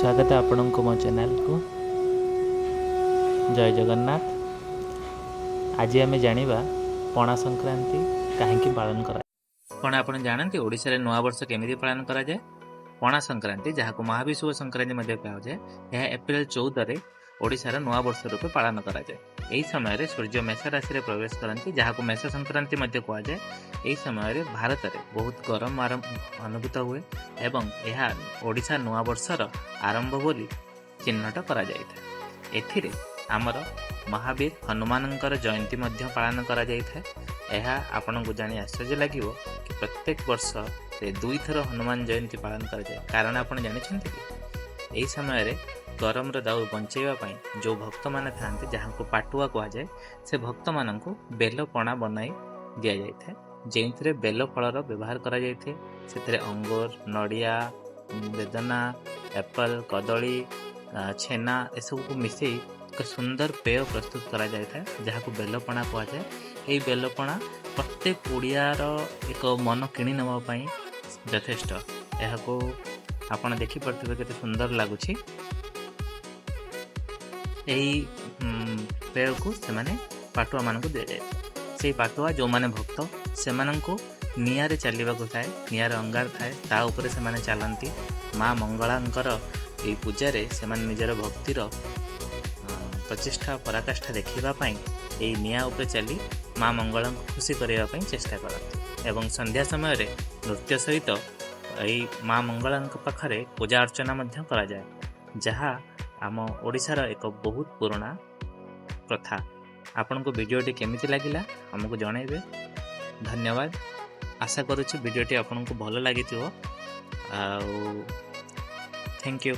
स्वागत है आपको मो चैनल को। जय जगन्नाथ। आज आम जाना पणा संक्रांति कहीं पालन करा। कौन आप जानते ओडिशा नुआ वर्ष केमी पालन करा जाए? पणा संक्रांति जहाँ को महा विशुभ संक्रांति कहुए, यह एप्रिल 14 ओडिशार नुआ वर्ष रूपे पालन करा जाए। यही समय सूर्य मेष राशि में प्रवेश करती जहाँ को मेष संक्रांति कहुए। यही समय भारत में बहुत गरम अनुभूत हुए एवं यह ओडिशा नुआ वर्षर आरंभ बोली चिन्हट करा जाए। एथिरे आमर महावीर हनुमान जयंती पालन करा जाए। यह आपन को जानी आश्चर्य लगे कि प्रत्येक वर्ष से 2 थर हनुमान जयंती पालन करा जाए। कारण आप जानते कि यही समय गरम दाउ बंचाइवाई जो भक्त मैंने था जहाँ को पाटुआ कहुए, से भक्त मान बेल पणा बनाई दि जाए जो बेल फलर व्यवहार करा जाए। से अंगूर, नड़िया, बेदना, एप्पल, कदली, छेना एसबू को मिसई एक सुंदर पेय प्रस्तुत करा जाए जहाँ को बेल पणा कहुए। यही बेल पणा प्रत्येक ओडियार एक मन किणी नापी यथेष्ट। यह को आपड़ देखिपे के सुंदर लगुच। यही पेय को से पाटुआ मान दि जाए। से पाटुआ जो माने भक्त से निआरे चलने को थाए, निआर अंगार थाए, ता उपरे से माने चलती। माँ मंगलांकर ये पूजार से निजर भक्तिर प्रचेषा पराकाष्ठा देखापी यही निआ उपरे चली माँ मंगला को खुशी करने चेष्टा करती। एवं संध्या समय नृत्य सहित यही माँ मंगला पाखरे पूजा अर्चना करा जाए, जहाँ आम ओडिशार एक बहुत पुराना प्रथा। आपण को वीडियोटी केमिति लागिला हमको जणाइबे। धन्यवाद। आशा करुछि वीडियोटी आपन को भल लागिथिबो। Thank you.